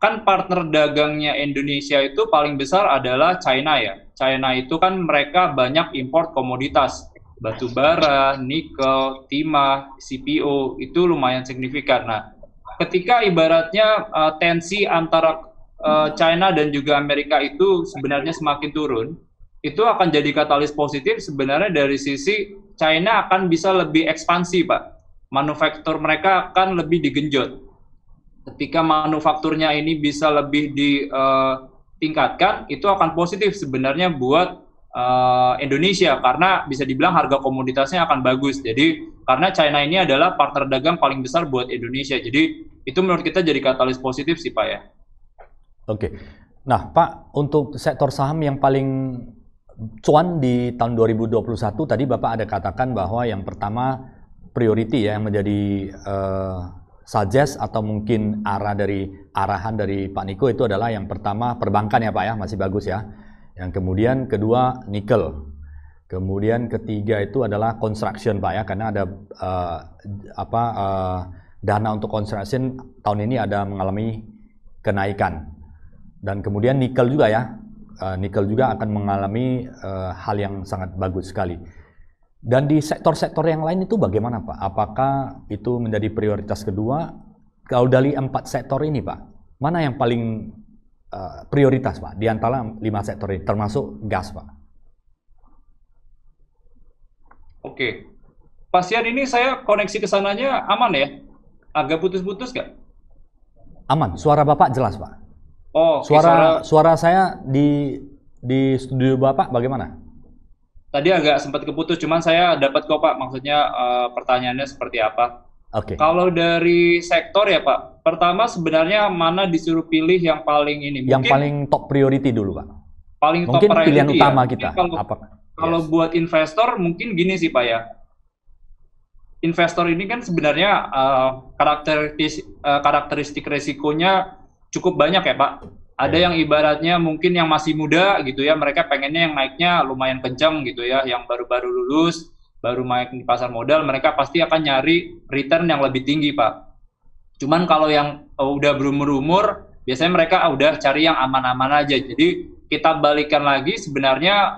kan partner dagangnya Indonesia itu paling besar adalah China ya. China itu kan mereka banyak import komoditas, batu bara, nikel, timah, CPO, itu lumayan signifikan. Nah, ketika ibaratnya tensi antara China dan juga Amerika itu sebenarnya semakin turun, itu akan jadi katalis positif sebenarnya dari sisi China akan bisa lebih ekspansi, Pak. Manufaktur mereka akan lebih digenjot. Ketika manufakturnya ini bisa lebih ditingkatkan, itu akan positif sebenarnya buat Indonesia karena bisa dibilang harga komoditasnya akan bagus. Jadi karena China ini adalah partner dagang paling besar buat Indonesia. Jadi itu menurut kita jadi katalis positif sih Pak ya. Oke. Nah Pak, untuk sektor saham yang paling cuan di tahun 2021 tadi Bapak ada katakan bahwa yang pertama priority ya yang menjadi suggest atau mungkin arahan dari Pak Niko itu adalah yang pertama perbankan ya Pak ya, masih bagus ya. Yang kemudian kedua nikel. Kemudian ketiga itu adalah construction Pak ya, karena ada dana untuk construction tahun ini ada mengalami kenaikan. Dan kemudian nikel juga ya. Nikel juga akan mengalami hal yang sangat bagus sekali. Dan di sektor-sektor yang lain itu bagaimana Pak? Apakah itu menjadi prioritas kedua? Kalau dari 4 sektor ini Pak, mana yang paling prioritas Pak? Di antara 5 sektor ini, termasuk gas Pak. Oke. Pasien ini saya koneksi ke sananya aman ya? Agak putus-putus nggak? Aman, suara Bapak jelas Pak. Oh, suara saya di studio Bapak bagaimana? Tadi agak sempat keputus, cuman saya dapat kok Pak, maksudnya pertanyaannya seperti apa. Oke. Kalau dari sektor ya Pak, pertama sebenarnya mana disuruh pilih yang paling ini? Yang paling top priority dulu Pak. Paling mungkin top priority pilihan utama ya. kita. Kalau buat investor mungkin gini sih Pak ya. Investor ini kan sebenarnya karakteristik resikonya cukup banyak ya Pak. Ada yang ibaratnya mungkin yang masih muda gitu ya, mereka pengennya yang naiknya lumayan kencang gitu ya, yang baru-baru lulus, baru naik di pasar modal, mereka pasti akan nyari return yang lebih tinggi Pak. Cuman kalau yang udah berumur-umur, biasanya mereka udah cari yang aman-aman aja. Jadi kita balikan lagi sebenarnya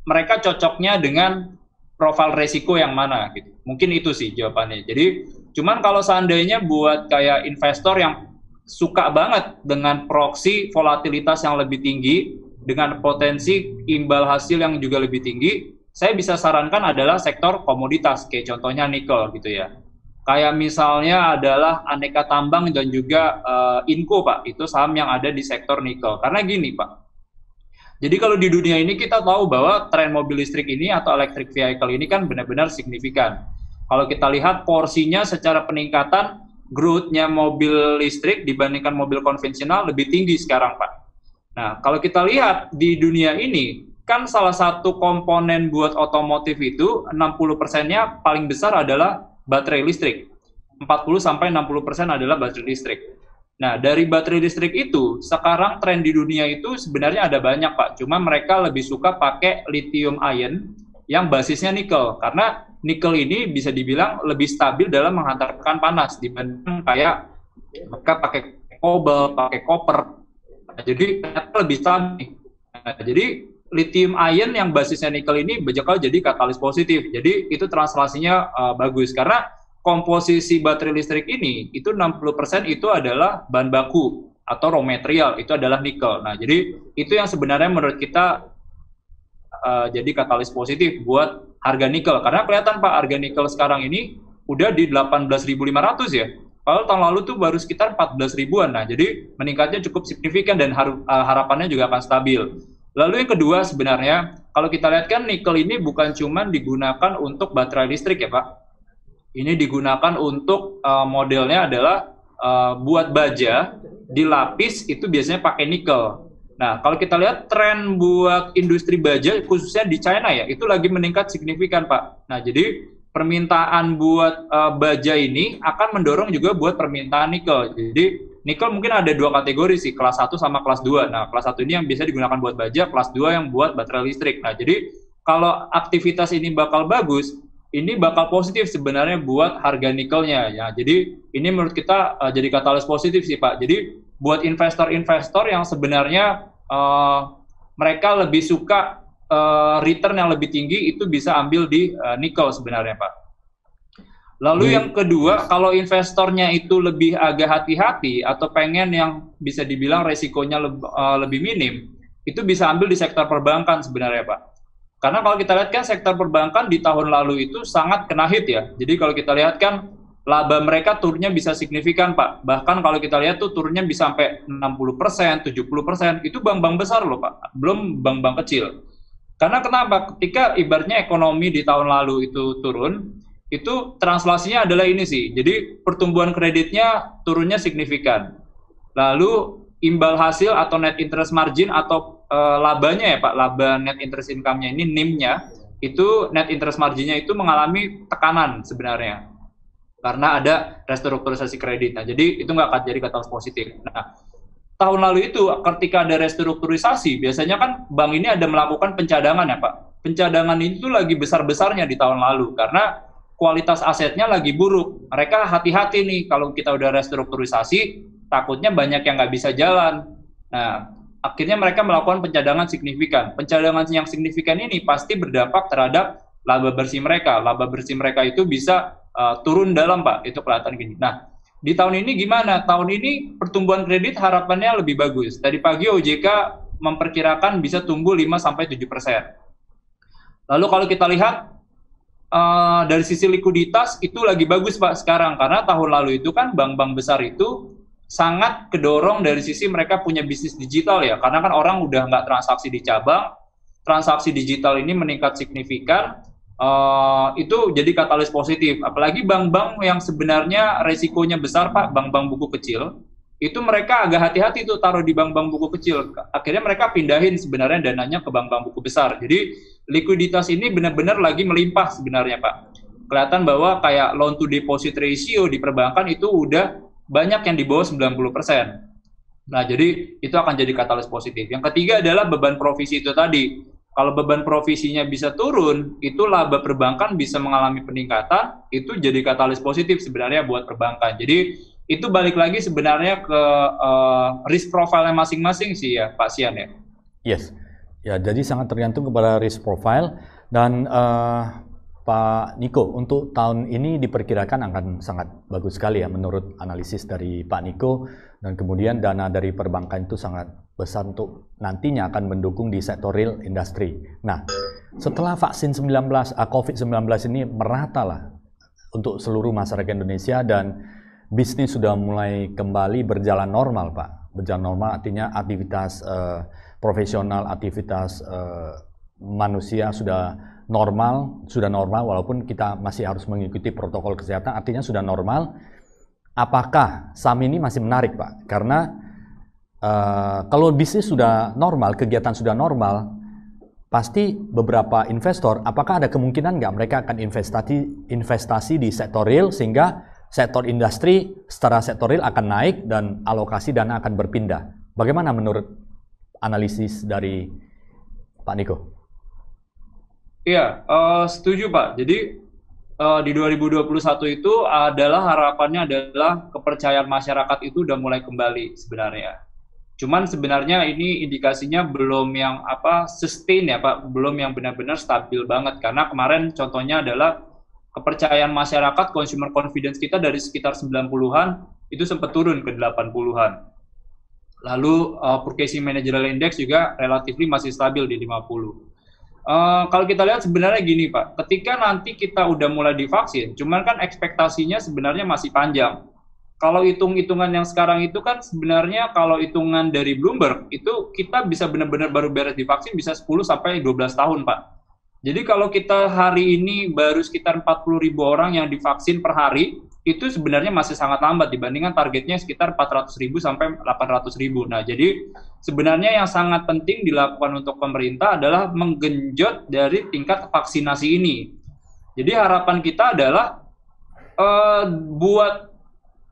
mereka cocoknya dengan profil resiko yang mana gitu. Mungkin itu sih jawabannya. Jadi cuman kalau seandainya buat kayak investor yang suka banget dengan proksi volatilitas yang lebih tinggi, dengan potensi imbal hasil yang juga lebih tinggi, saya bisa sarankan adalah sektor komoditas, kayak contohnya nikel gitu ya. Kayak misalnya adalah aneka tambang dan juga Inco Pak, itu saham yang ada di sektor nikel. Karena gini Pak, jadi kalau di dunia ini kita tahu bahwa tren mobil listrik ini atau electric vehicle ini kan benar-benar signifikan. Kalau kita lihat porsinya secara peningkatan, growth-nya mobil listrik dibandingkan mobil konvensional lebih tinggi sekarang, Pak. Nah, kalau kita lihat di dunia ini, kan salah satu komponen buat otomotif itu 60%-nya paling besar adalah baterai listrik. 40-60% adalah baterai listrik. Nah, dari baterai listrik itu, sekarang tren di dunia itu sebenarnya ada banyak, Pak. Cuma mereka lebih suka pakai lithium ion yang basisnya nikel. Karena nikel ini bisa dibilang lebih stabil dalam menghantarkan panas dibanding kayak mereka pakai kobalt, pakai koper. Nah, jadi lebih stabil. Nah, jadi lithium ion yang basisnya nikel ini bakal jadi katalis positif. Jadi itu translasinya bagus karena komposisi baterai listrik ini itu 60% itu adalah bahan baku atau raw material, itu adalah nikel. Nah, jadi itu yang sebenarnya menurut kita jadi katalis positif buat harga nikel. Karena kelihatan Pak, harga nikel sekarang ini udah di 18.500 ya. Kalau tahun lalu tuh baru sekitar 14 ribuan. Nah, jadi meningkatnya cukup signifikan dan harapannya juga akan stabil. Lalu yang kedua sebenarnya, kalau kita lihat kan nikel ini bukan cuma digunakan untuk baterai listrik ya Pak. Ini digunakan untuk modelnya adalah buat baja, dilapis itu biasanya pakai nikel. Nah, kalau kita lihat tren buat industri baja, khususnya di China ya, itu lagi meningkat signifikan, Pak. Nah, jadi permintaan buat baja ini akan mendorong juga buat permintaan nikel. Jadi, nikel mungkin ada 2 kategori sih, kelas 1 sama kelas 2. Nah, kelas 1 ini yang biasa digunakan buat baja, kelas 2 yang buat baterai listrik. Nah, jadi kalau aktivitas ini bakal bagus, ini bakal positif sebenarnya buat harga nikelnya ya. Jadi, ini menurut kita jadi katalis positif sih, Pak. Jadi, buat investor-investor yang sebenarnya mereka lebih suka return yang lebih tinggi, itu bisa ambil di nikel sebenarnya, Pak. Lalu yang kedua, kalau investornya itu lebih agak hati-hati atau pengen yang bisa dibilang resikonya lebih minim, itu bisa ambil di sektor perbankan sebenarnya, Pak. Karena kalau kita lihat kan sektor perbankan di tahun lalu itu sangat kena hit ya. Jadi kalau kita lihat kan laba mereka turunnya bisa signifikan, Pak. Bahkan kalau kita lihat tuh turunnya bisa sampai 60%, 70%. Itu bank-bank besar loh, Pak. Belum bank-bank kecil. Karena kenapa? Ketika ibaratnya ekonomi di tahun lalu itu turun, itu translasinya adalah ini sih. Jadi pertumbuhan kreditnya turunnya signifikan. Lalu imbal hasil atau net interest margin atau labanya ya Pak, laba net interest income-nya ini NIM-nya, itu net interest margin-nya itu mengalami tekanan sebenarnya. Karena ada restrukturisasi kredit. Nah, jadi itu nggak akan jadi katalis positif. Nah, tahun lalu itu ketika ada restrukturisasi, biasanya kan bank ini ada melakukan pencadangan ya Pak. Pencadangan itu lagi besar-besarnya di tahun lalu karena kualitas asetnya lagi buruk. Mereka hati-hati nih kalau kita udah restrukturisasi, takutnya banyak yang nggak bisa jalan. Nah, akhirnya mereka melakukan pencadangan signifikan. Pencadangan yang signifikan ini pasti berdampak terhadap laba bersih mereka. Laba bersih mereka itu bisa turun dalam, Pak. Itu kelihatan gini. Nah, di tahun ini gimana? Tahun ini pertumbuhan kredit harapannya lebih bagus. Tadi pagi OJK memperkirakan bisa tumbuh 5-7%. Lalu kalau kita lihat dari sisi likuiditas itu lagi bagus Pak sekarang, karena tahun lalu itu kan bank-bank besar itu sangat kedorong dari sisi mereka punya bisnis digital ya, karena kan orang udah nggak transaksi di cabang, transaksi digital ini meningkat signifikan, itu jadi katalis positif. Apalagi bank-bank yang sebenarnya resikonya besar Pak, bank-bank buku kecil, itu mereka agak hati-hati tuh taruh di bank-bank buku kecil. Akhirnya mereka pindahin sebenarnya dananya ke bank-bank buku besar. Jadi likuiditas ini benar-benar lagi melimpah sebenarnya Pak. Kelihatan bahwa kayak loan to deposit ratio di perbankan itu udah banyak yang di bawah 90%. Nah, jadi itu akan jadi katalis positif. Yang ketiga adalah beban provisi itu tadi. Kalau beban provisinya bisa turun, itu laba perbankan bisa mengalami peningkatan, itu jadi katalis positif sebenarnya buat perbankan. Jadi itu balik lagi sebenarnya ke risk profile masing-masing sih ya Pak Sian ya. Yes, ya jadi sangat tergantung kepada risk profile dan Pak Niko untuk tahun ini diperkirakan akan sangat bagus sekali ya menurut analisis dari Pak Niko, dan kemudian dana dari perbankan itu sangat besar untuk nantinya akan mendukung di sektor real industry. Nah, setelah vaksin COVID-19 ini merata lah untuk seluruh masyarakat Indonesia dan bisnis sudah mulai kembali berjalan normal, Pak. Berjalan normal artinya aktivitas profesional, aktivitas manusia sudah normal walaupun kita masih harus mengikuti protokol kesehatan, artinya sudah normal. Apakah saham ini masih menarik, Pak? Karena kalau bisnis sudah normal, kegiatan sudah normal, pasti beberapa investor, apakah ada kemungkinan nggak mereka akan investasi di sektor real sehingga sektor industri secara sektorial akan naik dan alokasi dana akan berpindah. Bagaimana menurut analisis dari Pak Niko? Iya, setuju Pak. Jadi di 2021 itu adalah harapannya adalah kepercayaan masyarakat itu udah mulai kembali sebenarnya. Cuman sebenarnya ini indikasinya belum yang sustain ya Pak, belum yang benar-benar stabil banget, karena kemarin contohnya adalah kepercayaan masyarakat, consumer confidence kita dari sekitar 90-an itu sempat turun ke 80-an. Lalu purchasing managerial index juga relatif masih stabil di 50. Kalau kita lihat sebenarnya gini Pak, ketika nanti kita udah mulai divaksin, cuman kan ekspektasinya sebenarnya masih panjang. Kalau hitung-hitungan yang sekarang itu kan sebenarnya kalau hitungan dari Bloomberg itu kita bisa benar-benar baru beres divaksin bisa 10-12 tahun Pak. Jadi kalau kita hari ini baru sekitar 40.000 orang yang divaksin per hari, itu sebenarnya masih sangat lambat dibandingkan targetnya sekitar 400.000 sampai 800.000. Nah, jadi sebenarnya yang sangat penting dilakukan untuk pemerintah adalah menggenjot dari tingkat vaksinasi ini. Jadi harapan kita adalah buat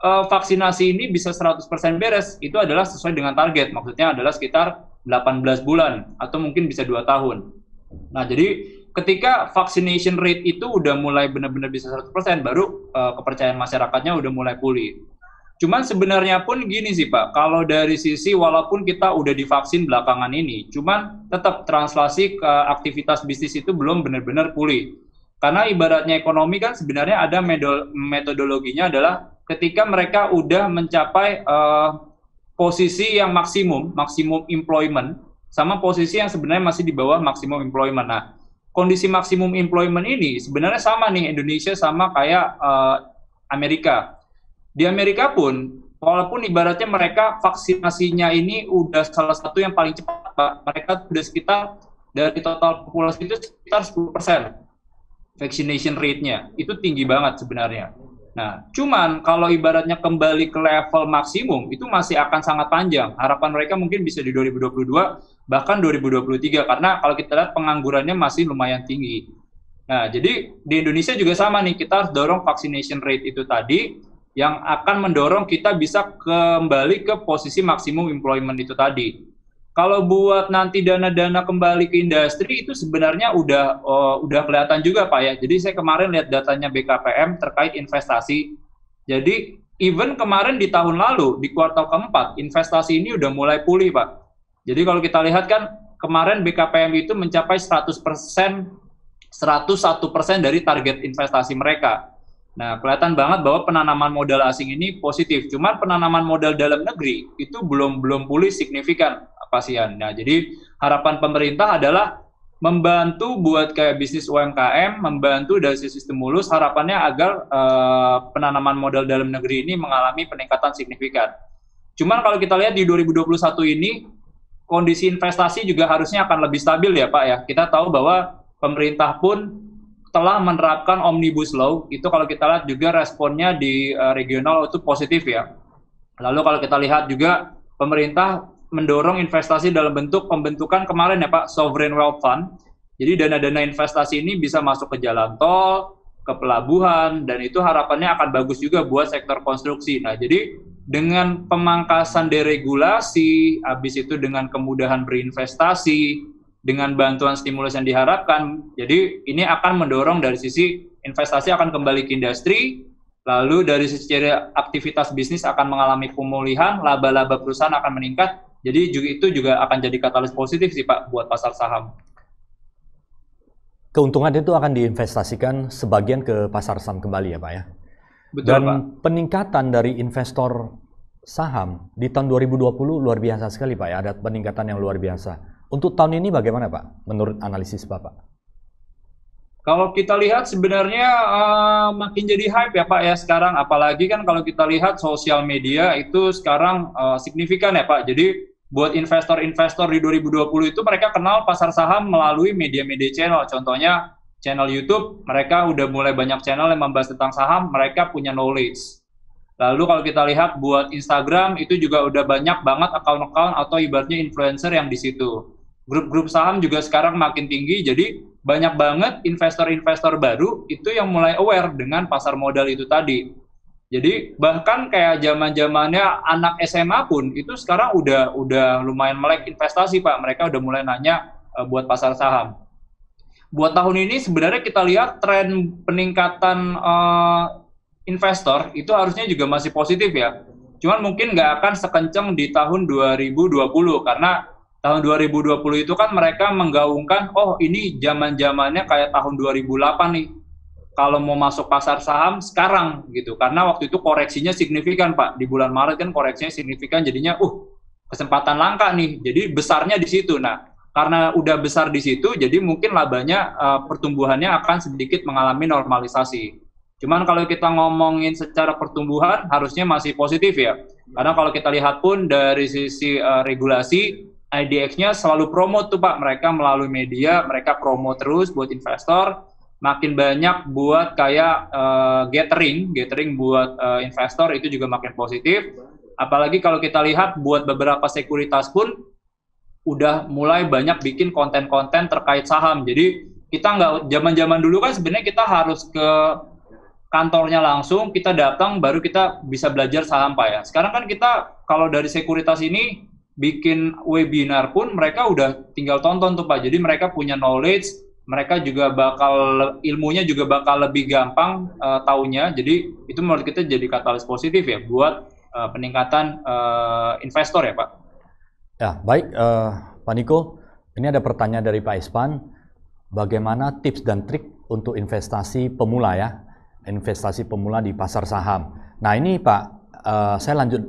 vaksinasi ini bisa 100% beres, itu adalah sesuai dengan target, maksudnya adalah sekitar 18 bulan atau mungkin bisa 2 tahun. Nah, jadi ketika vaccination rate itu udah mulai benar-benar bisa 100%, baru kepercayaan masyarakatnya udah mulai pulih. Cuman sebenarnya pun gini sih Pak, kalau dari sisi walaupun kita udah divaksin belakangan ini, cuman tetap translasi ke aktivitas bisnis itu belum benar-benar pulih. Karena ibaratnya ekonomi kan sebenarnya ada metodologinya adalah ketika mereka udah mencapai posisi yang maksimum employment, sama posisi yang sebenarnya masih di bawah maksimum employment. Nah, kondisi maksimum employment ini sebenarnya sama nih Indonesia sama kayak Amerika. Di Amerika pun, walaupun ibaratnya mereka vaksinasinya ini udah salah satu yang paling cepat, Pak. Mereka sudah sekitar dari total populasi itu sekitar 10% vaccination rate-nya. Itu tinggi banget sebenarnya. Nah, cuman kalau ibaratnya kembali ke level maksimum, itu masih akan sangat panjang. Harapan mereka mungkin bisa di 2022, bahkan 2023, karena kalau kita lihat penganggurannya masih lumayan tinggi. Nah, jadi di Indonesia juga sama nih, kita harus dorong vaccination rate itu tadi, yang akan mendorong kita bisa kembali ke posisi maksimum employment itu tadi. Kalau buat nanti dana-dana kembali ke industri itu sebenarnya udah kelihatan juga Pak ya. Jadi saya kemarin lihat datanya BKPM terkait investasi. Jadi even kemarin di tahun lalu di kuartal keempat investasi ini udah mulai pulih Pak. Jadi kalau kita lihat kan kemarin BKPM itu mencapai 100%, 101% dari target investasi mereka. Nah, kelihatan banget bahwa penanaman modal asing ini positif. Cuman penanaman modal dalam negeri itu belum pulih signifikan, Pasian. Nah, jadi harapan pemerintah adalah membantu buat kayak bisnis UMKM, membantu dari sisi stimulus, harapannya agar penanaman modal dalam negeri ini mengalami peningkatan signifikan. Cuman kalau kita lihat di 2021 ini, kondisi investasi juga harusnya akan lebih stabil ya Pak ya. Kita tahu bahwa pemerintah pun telah menerapkan Omnibus Law, itu kalau kita lihat juga responnya di regional itu positif ya. Lalu kalau kita lihat juga pemerintah mendorong investasi dalam bentuk pembentukan kemarin ya Pak, Sovereign Wealth Fund. Jadi dana-dana investasi ini bisa masuk ke jalan tol, ke pelabuhan, dan itu harapannya akan bagus juga buat sektor konstruksi. Nah, jadi dengan pemangkasan deregulasi, habis itu dengan kemudahan berinvestasi, dengan bantuan stimulus yang diharapkan, jadi ini akan mendorong dari sisi investasi akan kembali ke industri, lalu dari sisi aktivitas bisnis akan mengalami pemulihan, laba-laba perusahaan akan meningkat, jadi itu juga akan jadi katalis positif sih Pak buat pasar saham. Keuntungan itu akan diinvestasikan sebagian ke pasar saham kembali ya Pak ya? Betul Dan Pak. peningkatan dari investor saham di tahun 2020 luar biasa sekali Pak ya, ada peningkatan yang luar biasa. Untuk tahun ini bagaimana Pak, menurut analisis Bapak? Kalau kita lihat sebenarnya makin jadi hype ya Pak ya sekarang, apalagi kan kalau kita lihat sosial media itu sekarang signifikan ya Pak. Jadi buat investor-investor di 2020 itu mereka kenal pasar saham melalui media-media channel. Contohnya channel YouTube, mereka udah mulai banyak channel yang membahas tentang saham, mereka punya knowledge. Lalu kalau kita lihat buat Instagram itu juga udah banyak banget account-account atau ibaratnya influencer yang di situ. Grup-grup saham juga sekarang makin tinggi, jadi banyak banget investor-investor baru itu yang mulai aware dengan pasar modal itu tadi. Jadi bahkan kayak zaman-zamannya anak SMA pun itu sekarang udah lumayan melek investasi Pak. Mereka udah mulai nanya buat pasar saham. Buat tahun ini sebenarnya kita lihat tren peningkatan investor itu harusnya juga masih positif ya. Cuman mungkin nggak akan sekencang di tahun 2020 karena tahun 2020 itu kan mereka menggaungkan, oh ini zaman-zamannya kayak tahun 2008 nih. Kalau mau masuk pasar saham sekarang gitu. Karena waktu itu koreksinya signifikan Pak. Di bulan Maret kan koreksinya signifikan jadinya kesempatan langka nih. Jadi besarnya di situ. Nah, karena udah besar di situ jadi mungkin labanya pertumbuhannya akan sedikit mengalami normalisasi. Cuman kalau kita ngomongin secara pertumbuhan harusnya masih positif ya. Karena kalau kita lihat pun dari sisi regulasi IDX-nya selalu promo tuh Pak, mereka melalui media, mereka promo terus buat investor, makin banyak buat kayak gathering buat investor itu juga makin positif. Apalagi kalau kita lihat buat beberapa sekuritas pun udah mulai banyak bikin konten-konten terkait saham. Jadi kita nggak, zaman-zaman dulu kan sebenarnya kita harus ke kantornya langsung, kita datang baru kita bisa belajar saham Pak ya. Sekarang kan kita kalau dari sekuritas ini bikin webinar pun mereka udah tinggal tonton tuh Pak. Jadi mereka punya knowledge, mereka juga ilmunya juga bakal lebih gampang taunya. Jadi itu menurut kita jadi katalis positif ya buat peningkatan investor ya Pak. Ya, baik Pak Niko, ini ada pertanyaan dari Pak Ispan, bagaimana tips dan trik untuk investasi pemula ya, investasi pemula di pasar saham. Nah ini Pak, saya lanjut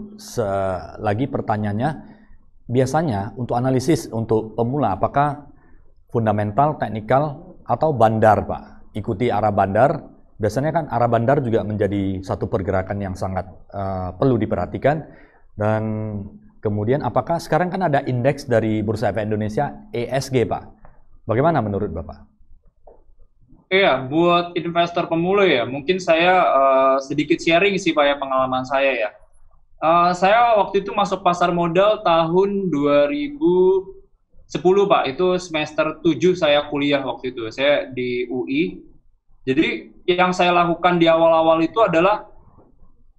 lagi pertanyaannya, biasanya untuk analisis untuk pemula, apakah fundamental, teknikal, atau bandar Pak? Ikuti arah bandar, biasanya kan arah bandar juga menjadi satu pergerakan yang sangat perlu diperhatikan. Dan kemudian apakah sekarang kan ada indeks dari Bursa Efek Indonesia ESG Pak? Bagaimana menurut Bapak? Iya, buat investor pemula ya, mungkin saya sedikit sharing sih Pak ya pengalaman saya ya. Saya waktu itu masuk pasar modal tahun 2010 Pak, itu semester 7 saya kuliah waktu itu, saya di UI. Jadi yang saya lakukan di awal-awal itu adalah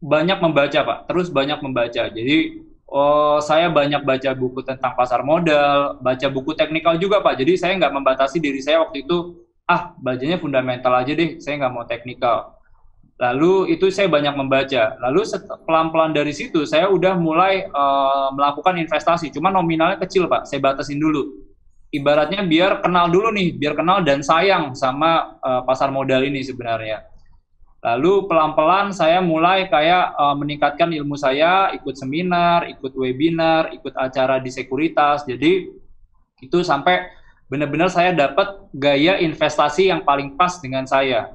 banyak membaca Pak, terus banyak membaca. Jadi saya banyak baca buku tentang pasar modal, baca buku teknikal juga Pak. Jadi saya nggak membatasi diri saya waktu itu, bacanya fundamental aja deh, saya nggak mau teknikal. Lalu itu saya banyak membaca. Lalu pelan-pelan dari situ saya udah mulai melakukan investasi. Cuma nominalnya kecil Pak, saya batasin dulu. Ibaratnya biar kenal dulu nih, biar kenal dan sayang sama pasar modal ini sebenarnya. Lalu pelan-pelan saya mulai kayak meningkatkan ilmu saya, ikut seminar, ikut webinar, ikut acara di sekuritas. Jadi itu sampai benar-benar saya dapat gaya investasi yang paling pas dengan saya.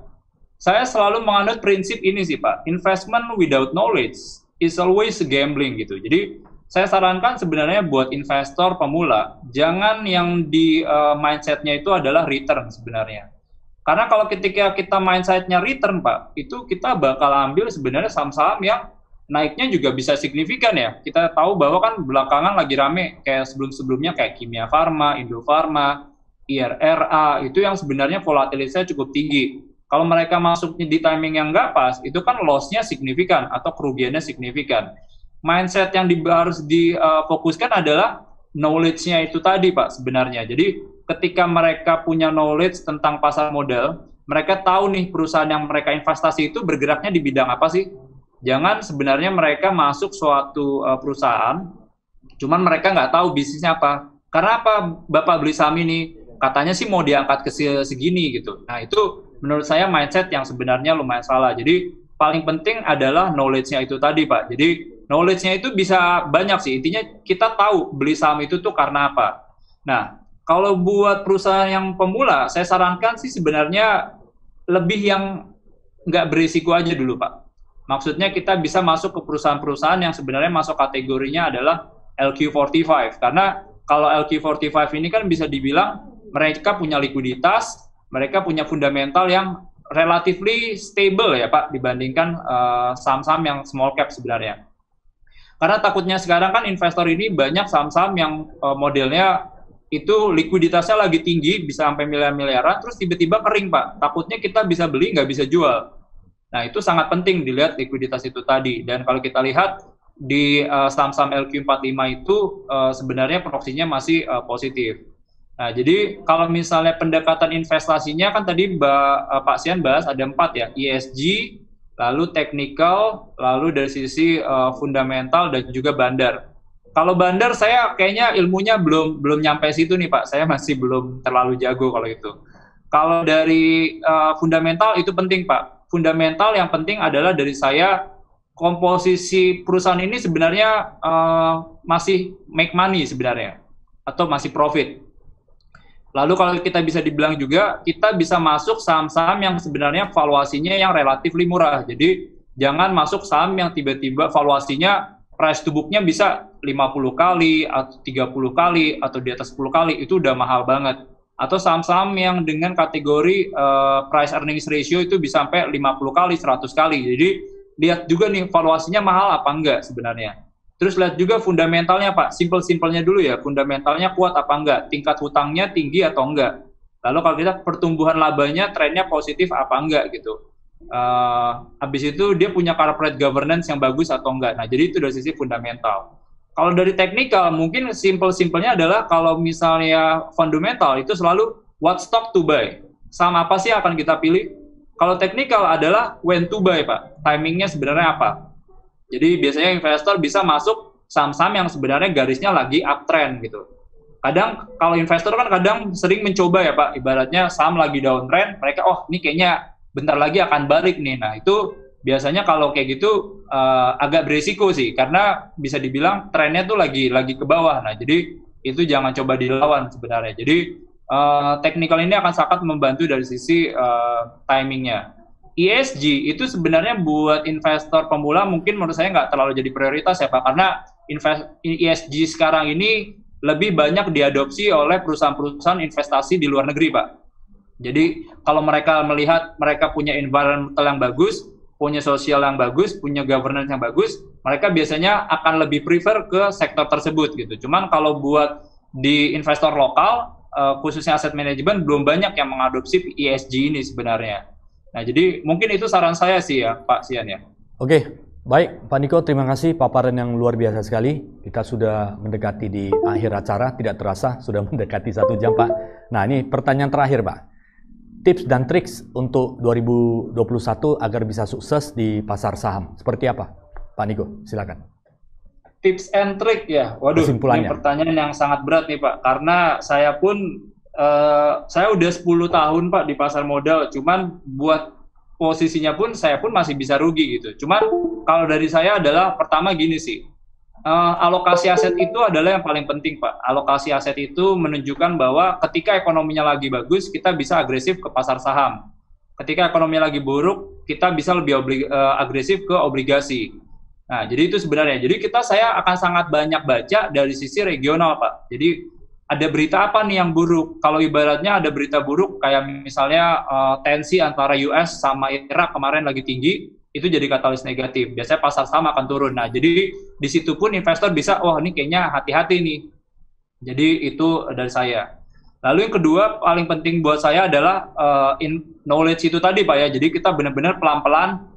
Saya selalu menganut prinsip ini sih Pak, investment without knowledge is always gambling gitu. Jadi saya sarankan sebenarnya buat investor pemula, jangan yang di mindsetnya itu adalah return sebenarnya. Karena kalau ketika kita mindsetnya return Pak, itu kita bakal ambil sebenarnya saham-saham yang naiknya juga bisa signifikan ya. Kita tahu bahwa kan belakangan lagi rame kayak sebelum-sebelumnya kayak Kimia Farma, Indofarma, IRRA, itu yang sebenarnya volatilitasnya cukup tinggi. Kalau mereka masuknya di timing yang nggak pas, itu kan loss-nya signifikan atau kerugiannya signifikan. Mindset yang harus difokuskan adalah knowledge-nya itu tadi Pak sebenarnya. Jadi ketika mereka punya knowledge tentang pasar modal, mereka tahu nih perusahaan yang mereka investasi itu bergeraknya di bidang apa sih. Jangan sebenarnya mereka masuk suatu perusahaan, cuman mereka nggak tahu bisnisnya apa. Karena apa Bapak beli saham ini? Katanya sih mau diangkat ke segini gitu. Nah itu menurut saya mindset yang sebenarnya lumayan salah. Jadi paling penting adalah knowledge-nya itu tadi Pak. Jadi knowledge-nya itu bisa banyak sih. Intinya kita tahu beli saham itu tuh karena apa. Nah, kalau buat perusahaan yang pemula, saya sarankan sih sebenarnya lebih yang nggak berisiko aja dulu Pak. Maksudnya kita bisa masuk ke perusahaan-perusahaan yang sebenarnya masuk kategorinya adalah LQ45. Karena kalau LQ45 ini kan bisa dibilang mereka punya likuiditas, mereka punya fundamental yang relatively stable ya Pak dibandingkan saham-saham yang small cap sebenarnya. Karena takutnya sekarang kan investor ini banyak saham-saham yang modelnya itu likuiditasnya lagi tinggi, bisa sampai miliar-miliaran, terus tiba-tiba kering Pak. Takutnya kita bisa beli, nggak bisa jual. Nah itu sangat penting dilihat likuiditas itu tadi. Dan kalau kita lihat di saham-saham LQ45 itu sebenarnya proksinya masih positif. Nah jadi kalau misalnya pendekatan investasinya kan tadi Pak Sian bahas ada 4 ya, ESG, lalu technical, lalu dari sisi fundamental dan juga bandar. Kalau bandar saya kayaknya ilmunya belum nyampe situ nih Pak. Saya masih belum terlalu jago kalau itu. Kalau dari fundamental itu penting Pak. Fundamental yang penting adalah dari saya komposisi perusahaan ini sebenarnya masih make money sebenarnya atau masih profit. Lalu kalau kita bisa dibilang juga kita bisa masuk saham-saham yang sebenarnya valuasinya yang relatif murah. Jadi jangan masuk saham yang tiba-tiba valuasinya price to book-nya bisa 50 kali, atau 30 kali, atau di atas 10 kali, itu udah mahal banget. Atau saham-saham yang dengan kategori price earnings ratio itu bisa sampai 50 kali, 100 kali. Jadi, lihat juga nih, valuasinya mahal apa enggak sebenarnya. Terus lihat juga fundamentalnya Pak, simple-simpelnya dulu ya, fundamentalnya kuat apa enggak, tingkat hutangnya tinggi atau enggak. Lalu kalau kita pertumbuhan labanya, trennya positif apa enggak gitu. Habis itu dia punya corporate governance yang bagus atau enggak. Nah, jadi itu dari sisi fundamental. Kalau dari technical, mungkin simple-simpelnya adalah kalau misalnya fundamental itu selalu what stock to buy. Saham apa sih yang akan kita pilih? Kalau technical adalah when to buy, Pak. Timingnya sebenarnya apa? Jadi biasanya investor bisa masuk saham-saham yang sebenarnya garisnya lagi uptrend gitu. Kadang kalau investor kan kadang sering mencoba ya Pak, ibaratnya saham lagi downtrend, mereka ini kayaknya bentar lagi akan balik nih. Nah itu biasanya kalau kayak gitu agak berisiko sih, karena bisa dibilang trennya tuh lagi ke bawah. Nah jadi itu jangan coba dilawan sebenarnya. Jadi technical ini akan sangat membantu dari sisi timingnya. ESG itu sebenarnya buat investor pemula mungkin menurut saya nggak terlalu jadi prioritas ya Pak, karena ESG sekarang ini lebih banyak diadopsi oleh perusahaan-perusahaan investasi di luar negeri, Pak. Jadi kalau mereka melihat mereka punya environmental yang bagus, punya sosial yang bagus, punya governance yang bagus, mereka biasanya akan lebih prefer ke sektor tersebut gitu. Cuman kalau buat di investor lokal, khususnya aset manajemen, belum banyak yang mengadopsi ESG ini sebenarnya. Nah, jadi mungkin itu saran saya sih ya, Pak Sian ya. Oke. Baik, Pak Niko, terima kasih paparan yang luar biasa sekali. Kita sudah mendekati di akhir acara, tidak terasa sudah mendekati 1 jam, Pak. Nah, ini pertanyaan terakhir, Pak. Tips dan triks untuk 2021 agar bisa sukses di pasar saham. Seperti apa, Pak Niko? Silakan. Tips and trick ya, waduh, ini pertanyaan yang sangat berat nih Pak. Karena saya pun, saya udah 10 tahun Pak di pasar modal, cuman buat posisinya pun saya pun masih bisa rugi gitu. Cuman kalau dari saya adalah pertama gini sih, alokasi aset itu adalah yang paling penting Pak. Alokasi aset itu menunjukkan bahwa ketika ekonominya lagi bagus, kita bisa agresif ke pasar saham. Ketika ekonomi lagi buruk, kita bisa lebih agresif ke obligasi. Nah, jadi itu sebenarnya. Jadi saya akan sangat banyak baca dari sisi regional Pak. Jadi ada berita apa nih yang buruk? Kalau ibaratnya ada berita buruk kayak misalnya tensi antara US sama Irak kemarin lagi tinggi, itu jadi katalis negatif. Biasanya pasar saham akan turun. Nah, jadi di situ pun investor bisa, ini kayaknya hati-hati nih. Jadi itu dari saya. Lalu yang kedua paling penting buat saya adalah knowledge itu tadi Pak ya. Jadi kita benar-benar pelan-pelan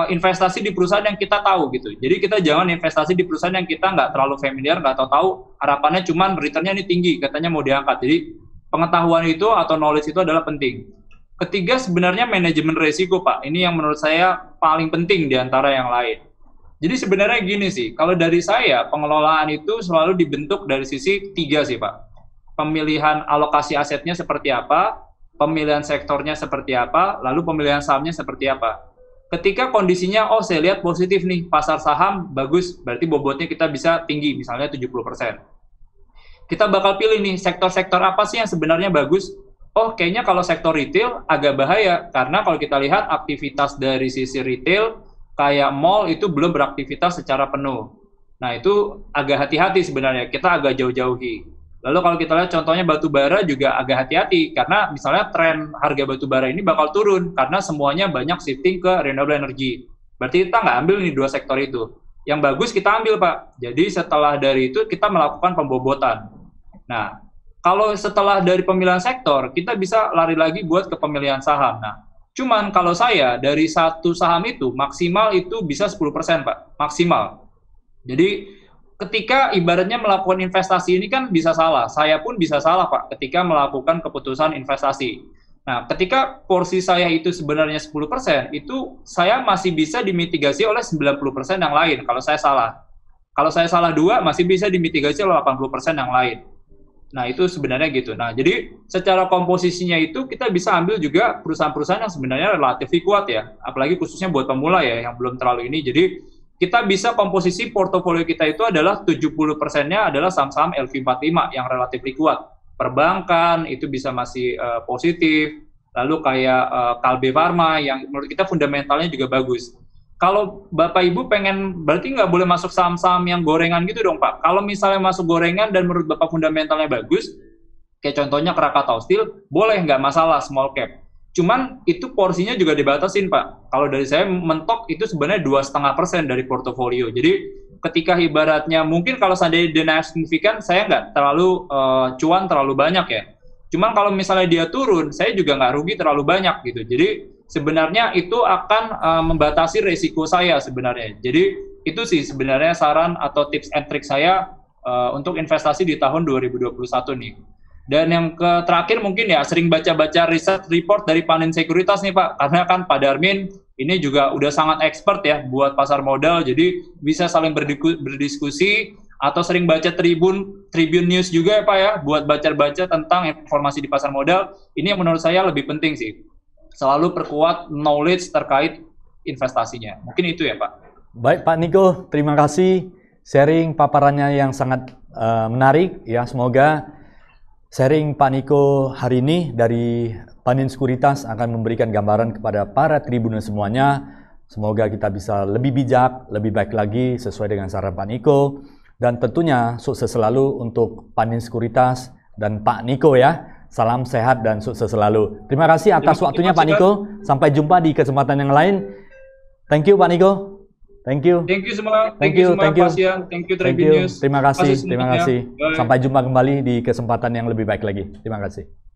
investasi di perusahaan yang kita tahu gitu. Jadi kita jangan investasi di perusahaan yang kita nggak terlalu familiar, nggak tahu harapannya cuman returnnya ini tinggi, katanya mau diangkat. Jadi pengetahuan itu atau knowledge itu adalah penting. Ketiga sebenarnya manajemen risiko Pak. Ini yang menurut saya paling penting di antara yang lain. Jadi sebenarnya gini sih, kalau dari saya pengelolaan itu selalu dibentuk dari sisi 3 sih Pak. Pemilihan alokasi asetnya seperti apa, pemilihan sektornya seperti apa, lalu pemilihan sahamnya seperti apa. Ketika kondisinya, saya lihat positif nih, pasar saham bagus, berarti bobotnya kita bisa tinggi, misalnya 70%. Kita bakal pilih nih, sektor-sektor apa sih yang sebenarnya bagus? Kayaknya kalau sektor retail agak bahaya, karena kalau kita lihat aktivitas dari sisi retail, kayak mall itu belum beraktivitas secara penuh. Nah, itu agak hati-hati sebenarnya, kita agak jauh-jauhi. Lalu kalau kita lihat contohnya batu bara juga agak hati-hati, karena misalnya tren harga batu bara ini bakal turun, karena semuanya banyak shifting ke renewable energy. Berarti kita nggak ambil nih 2 sektor itu. Yang bagus kita ambil Pak. Jadi setelah dari itu kita melakukan pembobotan. Nah, kalau setelah dari pemilihan sektor, kita bisa lari lagi buat ke pemilihan saham. Nah, cuman kalau saya dari satu saham itu maksimal itu bisa 10% Pak, maksimal. Jadi ketika ibaratnya melakukan investasi ini kan bisa salah. Saya pun bisa salah Pak ketika melakukan keputusan investasi. Nah, ketika porsi saya itu sebenarnya 10%, itu saya masih bisa dimitigasi oleh 90% yang lain kalau saya salah. Kalau saya salah 2, masih bisa dimitigasi oleh 80% yang lain. Nah, itu sebenarnya gitu. Nah, jadi secara komposisinya itu kita bisa ambil juga perusahaan-perusahaan yang sebenarnya relatif kuat ya. Apalagi khususnya buat pemula ya, yang belum terlalu ini. Jadi kita bisa komposisi portofolio kita itu adalah 70%-nya adalah saham-saham LQ45 yang relatif kuat. Perbankan itu bisa masih positif, lalu kayak Kalbe Farma yang menurut kita fundamentalnya juga bagus. Kalau Bapak Ibu pengen, berarti nggak boleh masuk saham-saham yang gorengan gitu dong Pak. Kalau misalnya masuk gorengan dan menurut Bapak fundamentalnya bagus, kayak contohnya Krakatau Steel, boleh nggak masalah small cap. Cuman itu porsinya juga dibatasin Pak. Kalau dari saya mentok itu sebenarnya 2,5% dari portofolio. Jadi ketika ibaratnya mungkin kalau seandainya dia naik signifikan, saya nggak terlalu cuan terlalu banyak ya. Cuman kalau misalnya dia turun, saya juga nggak rugi terlalu banyak gitu. Jadi sebenarnya itu akan membatasi resiko saya sebenarnya. Jadi itu sih sebenarnya saran atau tips and trick saya untuk investasi di tahun 2021 nih. Dan yang terakhir mungkin ya sering baca-baca riset report dari Panin Sekuritas nih Pak, karena kan Pak Darmin ini juga udah sangat expert ya buat pasar modal, jadi bisa saling berdiskusi atau sering baca Tribun News juga ya Pak ya, buat baca-baca tentang informasi di pasar modal. Ini yang menurut saya lebih penting sih. Selalu perkuat knowledge terkait investasinya. Mungkin itu ya Pak. Baik Pak Niko, terima kasih sharing paparannya yang sangat menarik ya. Semoga sharing Pak Niko hari ini dari Panin Sekuritas akan memberikan gambaran kepada para Tribuners semuanya. Semoga kita bisa lebih bijak, lebih baik lagi sesuai dengan saran Pak Niko. Dan tentunya sukses selalu untuk Panin Sekuritas dan Pak Niko ya. Salam sehat dan sukses selalu. Terima kasih atas waktunya Pak Niko. Sampai jumpa di kesempatan yang lain. Thank you Pak Niko. Thank you. Thank you semua. Thank you. Pasien. Thank you Tribun News. Terima kasih. Sampai Sampai jumpa kembali di kesempatan yang lebih baik lagi. Terima kasih.